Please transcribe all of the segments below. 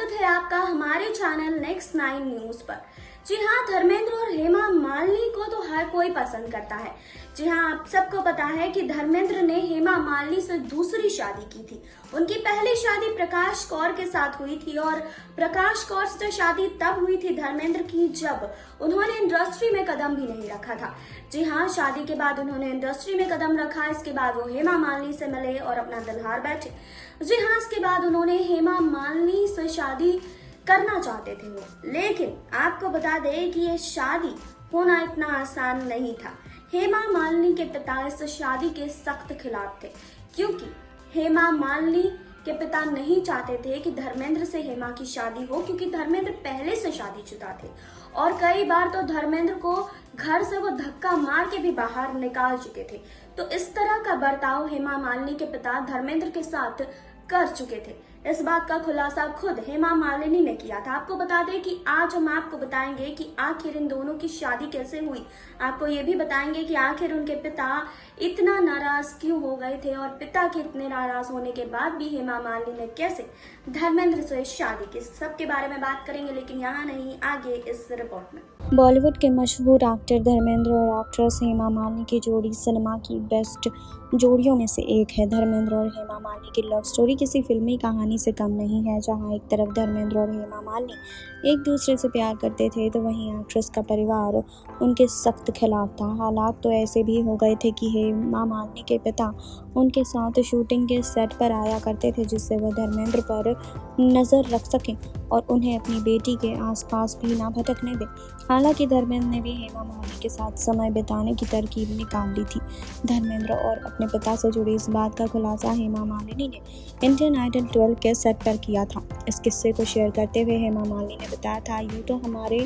स्वागत है आपका हमारे चैनल नेक्स्ट 9 न्यूज पर। जी हाँ, धर्मेंद्र और हेमा मालिनी को तो हर कोई पसंद करता है। जी हाँ, आप सबको पता है कि धर्मेंद्र ने हेमा मालिनी से दूसरी शादी की थी। उनकी पहली शादी प्रकाश कौर के साथ हुई थी और प्रकाश कौर से शादी तब हुई थी धर्मेंद्र की जब उन्होंने इंडस्ट्री में कदम भी नहीं रखा था। जी हाँ, शादी के बाद उन्होंने इंडस्ट्री में कदम रखा। इसके बाद वो हेमा मालिनी से मिले और अपना दिल हार बैठे। जी हाँ, इसके बाद उन्होंने हेमा मालिनी से शादी करना चाहते थे वो, लेकिन आपको बता दें कि ये शादी होना इतना आसान नहीं था। हेमा मालिनी के पिता इस शादी के सख्त खिलाफ थे, क्योंकि हेमा मालिनी के पिता नहीं चाहते थे कि धर्मेंद्र से हेमा की शादी हो, क्योंकि धर्मेंद्र पहले से शादीशुदा थे और कई बार तो धर्मेंद्र को घर से वो धक्का मार के भी बाहर निकाल चुके थे। तो इस तरह का बर्ताव हेमा मालिनी के पिता धर्मेंद्र के साथ कर चुके थे। इस बात का खुलासा खुद हेमा मालिनी ने किया था। आपको बता दें कि आज हम आपको बताएंगे कि आखिर इन दोनों की शादी कैसे हुई। आपको ये भी बताएंगे कि आखिर उनके पिता इतना नाराज क्यों हो गए थे और पिता के इतने नाराज होने के बाद भी हेमा मालिनी ने कैसे धर्मेंद्र से शादी की, सबके बारे में बात करेंगे। लेकिन यहाँ नहीं, आगे इस रिपोर्ट में। बॉलीवुड के मशहूर एक्टर धर्मेंद्र और एक्ट्रेस हेमा मालिनी की जोड़ी सिनेमा की बेस्ट जोड़ियों में से एक है। धर्मेंद्र और हेमा मालिनी की लव स्टोरी किसी फिल्मी कहानी से कम नहीं है। जहां एक तरफ धर्मेंद्र और हेमा मालिनी एक दूसरे से प्यार करते थे, तो वहीं एक्ट्रेस का परिवार उनके सख्त खिलाफ था। हालात तो ऐसे भी हो गए थे कि हेमा मालिनी के पिता उनके साथ शूटिंग के सेट पर आया करते थे, जिससे वह धर्मेंद्र पर नज़र रख सकें और उन्हें अपनी बेटी के आसपास भी ना भटकने दें। हालांकि धर्मेंद्र ने भी हेमा मालिनी के साथ समय बिताने की तरकीब निकाल ली थी। धर्मेंद्र और अपने पिता से जुड़ी इस बात का खुलासा हेमा मालिनी ने इंडियन आइडल 12 के सेट पर किया था। इस किस्से को शेयर करते हुए हेमा मालिनी ने बताया था, यूँ तो हमारे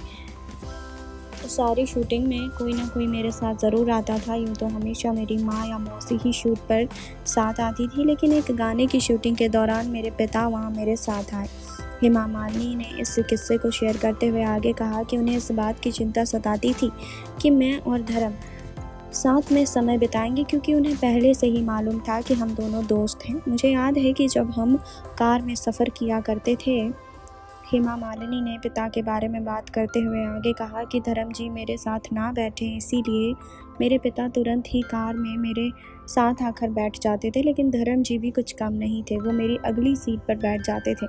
सारी शूटिंग में कोई ना कोई मेरे साथ ज़रूर आता था। यूँ तो हमेशा मेरी माँ या मौसी ही शूट पर साथ आती थी, लेकिन एक गाने की शूटिंग के दौरान मेरे पिता वहाँ मेरे साथ आए। हेमा मालिनी ने इस किस्से को शेयर करते हुए आगे कहा कि उन्हें इस बात की चिंता सताती थी कि मैं और धर्म साथ में समय बिताएंगे, क्योंकि उन्हें पहले से ही मालूम था कि हम दोनों दोस्त हैं। मुझे याद है कि जब हम कार में सफ़र किया करते थे। हेमा मालिनी ने पिता के बारे में बात करते हुए आगे कहा कि धर्म जी मेरे साथ ना बैठे, इसीलिए मेरे पिता तुरंत ही कार में मेरे साथ आकर बैठ जाते थे, लेकिन धर्म जी भी कुछ कम नहीं थे, वो मेरी अगली सीट पर बैठ जाते थे।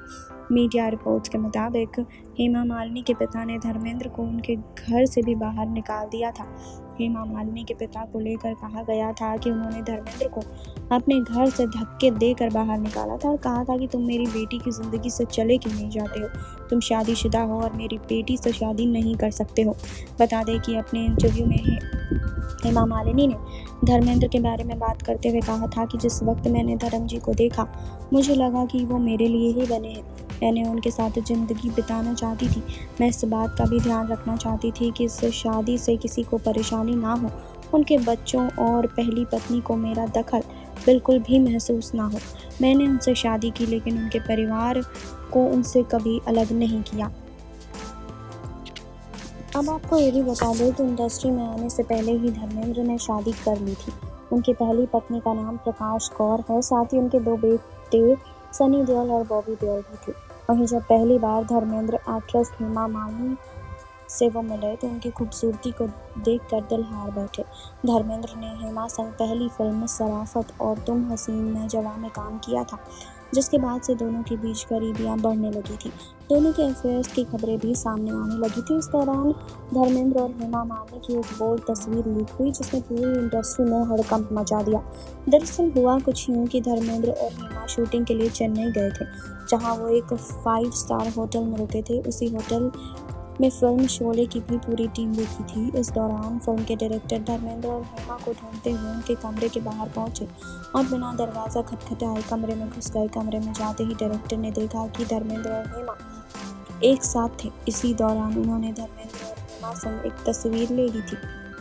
मीडिया रिपोर्ट्स के मुताबिक हेमा मालिनी के पिता ने धर्मेंद्र को उनके घर से भी बाहर निकाल दिया था। हेमा मालिनी के पिता को लेकर कहा गया था कि उन्होंने धर्मेंद्र को अपने घर से धक्के देकर बाहर निकाला था और कहा था कि तुम मेरी बेटी की ज़िंदगी से चले क्यों नहीं जाते हो, तुम शादीशुदा हो और मेरी बेटी से शादी नहीं कर सकते हो। बता दें कि अपने इंटरव्यू में हेमा मालिनी ने धर्मेंद्र के बारे में बात करते हुए कहा था कि जिस वक्त मैंने धर्म जी को देखा, मुझे लगा कि वो मेरे लिए ही बने हैं। मैंने उनके साथ ज़िंदगी बिताना चाहती थी। मैं इस बात का भी ध्यान रखना चाहती थी कि इस शादी से किसी को परेशानी ना हो, उनके बच्चों और पहली पत्नी को मेरा दखल बिल्कुल भी महसूस ना हो। मैंने उनसे शादी की, लेकिन उनके परिवार को उनसे कभी अलग नहीं किया। अब आपको ये भी बता दें कि इंडस्ट्री में आने से पहले ही धर्मेंद्र ने शादी कर ली थी। उनकी पहली पत्नी का नाम प्रकाश कौर है, साथ ही उनके 2 बेटे सनी देओल और बॉबी देओल भी थे। वहीं जब पहली बार धर्मेंद्र एक्ट्रेस हेमा मालिनी से वो मिले, तो उनकी खूबसूरती को देखकर दिल हार बैठे। धर्मेंद्र ने हेमा संग पहली फिल्म शराफत और तुम हसीन में जवां में काम किया था, जिसके बाद से दोनों के बीच करीबियां बढ़ने लगी थी। दोनों के अफेयर्स की खबरें भी सामने आने लगी थी। इस दौरान धर्मेंद्र और हेमा मालिनी की एक बोल्ड तस्वीर लीक हुई, जिसने पूरी इंडस्ट्री में हड़कंप मचा दिया। दरअसल हुआ कुछ यूँ कि धर्मेंद्र और हेमा शूटिंग के लिए चेन्नई गए थे, जहां वो एक 5 स्टार होटल में रुके थे। उसी होटल में फिल्म शोले की भी पूरी टीम रुकी थी। इस दौरान फिल्म के डायरेक्टर धर्मेंद्र और हेमा को ढूंढते हुए उनके कमरे के बाहर पहुंचे और बिना दरवाज़ा खटखटाए कमरे में घुस गए। कमरे में जाते ही डायरेक्टर ने देखा कि धर्मेंद्र और हेमा एक साथ थे। इसी दौरान उन्होंने धर्मेंद्र और हेमा संग एक तस्वीर ले ली थी।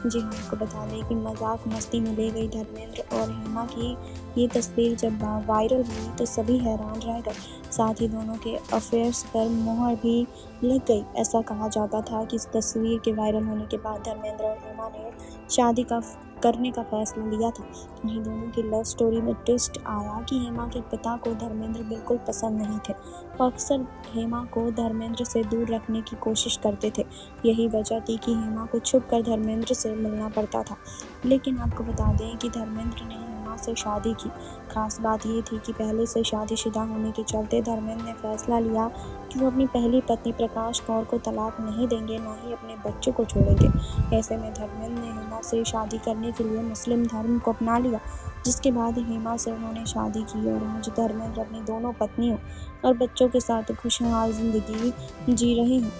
जी हाँ, आपको बता दें कि मजाक मस्ती में ले गई धर्मेंद्र और हेमा की ये तस्वीर जब वायरल हुई तो सभी हैरान रह गए। साथ ही दोनों के अफेयर्स पर मोहर भी लग गई। ऐसा कहा जाता था कि इस तस्वीर के वायरल होने के बाद धर्मेंद्र और हेमा ने शादी का करने का फैसला लिया था। वहीं दोनों की लव स्टोरी में ट्विस्ट आया कि हेमा के पिता को धर्मेंद्र बिल्कुल पसंद नहीं थे। वो अक्सर हेमा को धर्मेंद्र से दूर रखने की कोशिश करते थे। यही वजह थी कि हेमा को छुपकर धर्मेंद्र से मिलना पड़ता था। लेकिन आपको बता दें कि धर्मेंद्र ने हेमा से शादी की। खास बात ये थी कि पहले से शादीशुदा होने के चलते धर्मेंद्र ने फैसला लिया कि वो अपनी पहली पत्नी प्रकाश कौर को तलाक नहीं देंगे, ना ही अपने बच्चों को छोड़ेंगे। ऐसे में धर्मेंद्र ने हेमा से शादी करने के लिए मुस्लिम धर्म को अपना लिया, जिसके बाद हेमा से उन्होंने शादी की और आज धर्मेंद्र अपनी दोनों पत्नियों और बच्चों के साथ खुशहाल जिंदगी जी रहे हैं।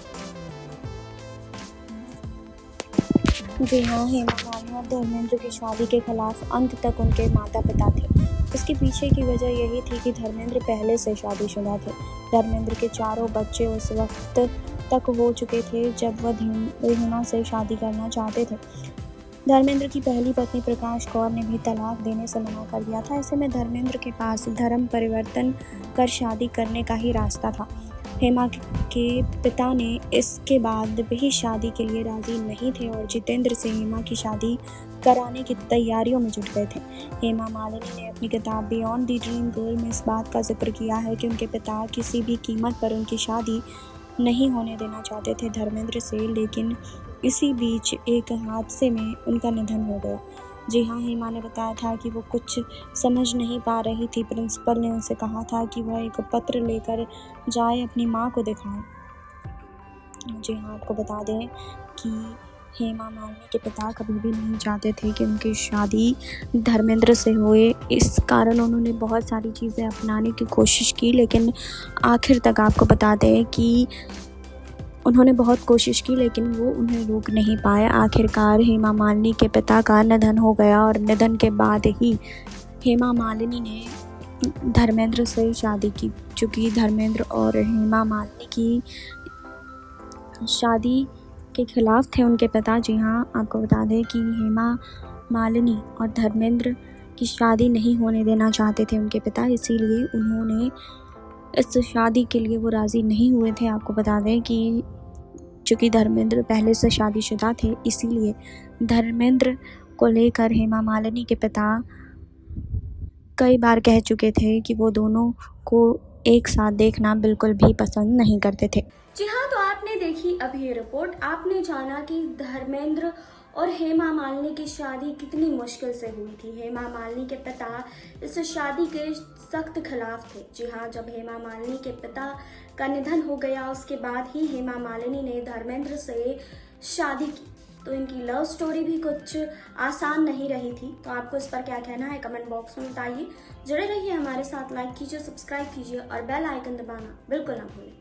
जी हाँ, हेमा मालिनी और धर्मेंद्र की शादी के खिलाफ अंत तक उनके माता पिता थे। इसके पीछे की वजह यही थी कि धर्मेंद्र पहले से शादीशुदा थे। धर्मेंद्र के 4 बच्चे उस वक्त तक हो चुके थे जब वह हेमा से शादी करना चाहते थे। धर्मेंद्र की पहली पत्नी प्रकाश कौर ने भी तलाक देने से मना कर दिया था। ऐसे में धर्मेंद्र के पास धर्म परिवर्तन कर शादी करने का ही रास्ता था। हेमा के पिता ने इसके बाद भी शादी के लिए राजी नहीं थे और जितेंद्र से हेमा की शादी कराने की तैयारियों में जुट गए थे। हेमा मालिनी ने अपनी किताब बियॉन्ड द ड्रीम गर्ल में इस बात का जिक्र किया है कि उनके पिता किसी भी कीमत पर उनकी शादी नहीं होने देना चाहते थे धर्मेंद्र से, लेकिन इसी बीच एक हादसे में उनका निधन हो गया। जी हाँ, हेमा ने बताया था कि वो कुछ समझ नहीं पा रही थी। प्रिंसिपल ने उनसे कहा था कि वह एक पत्र लेकर जाए, अपनी माँ को दिखाएं। जी हाँ, आपको बता दें कि हेमा मालिनी के पिता कभी भी नहीं चाहते थे कि उनकी शादी धर्मेंद्र से होए। इस कारण उन्होंने बहुत सारी चीज़ें अपनाने की कोशिश की, लेकिन आखिर तक आपको बता दें कि उन्होंने बहुत कोशिश की लेकिन वो उन्हें रोक नहीं पाए। आखिरकार हेमा मालिनी के पिता का निधन हो गया और निधन के बाद ही हेमा मालिनी ने धर्मेंद्र से शादी की। चूँकि धर्मेंद्र और हेमा मालिनी की शादी के खिलाफ थे उनके पिता। जी हाँ, आपको बता दें कि हेमा मालिनी और धर्मेंद्र की शादी नहीं होने देना चाहते थे उनके पिता, इसीलिए उन्होंने इस शादी के लिए वो राज़ी नहीं हुए थे। आपको बता दें कि चूँकि धर्मेंद्र पहले से शादीशुदा थे, इसीलिए धर्मेंद्र को लेकर हेमा मालिनी के पिता कई बार कह चुके थे कि वो दोनों को एक साथ देखना बिल्कुल भी पसंद नहीं करते थे। जी हाँ, तो आपने देखी अभी ये रिपोर्ट। आपने जाना कि धर्मेंद्र और हेमा मालिनी की शादी कितनी मुश्किल से हुई थी। हेमा मालिनी के पिता इस शादी के सख्त खिलाफ थे। जी हाँ, जब हेमा मालिनी के पिता का निधन हो गया उसके बाद ही हेमा मालिनी ने धर्मेंद्र से शादी की। तो इनकी लव स्टोरी भी कुछ आसान नहीं रही थी। तो आपको इस पर क्या कहना है कमेंट बॉक्स में बताइए। जुड़े रहिए हमारे साथ, लाइक कीजिए, सब्सक्राइब कीजिए और बेल आइकन दबाना बिल्कुल ना भूलें।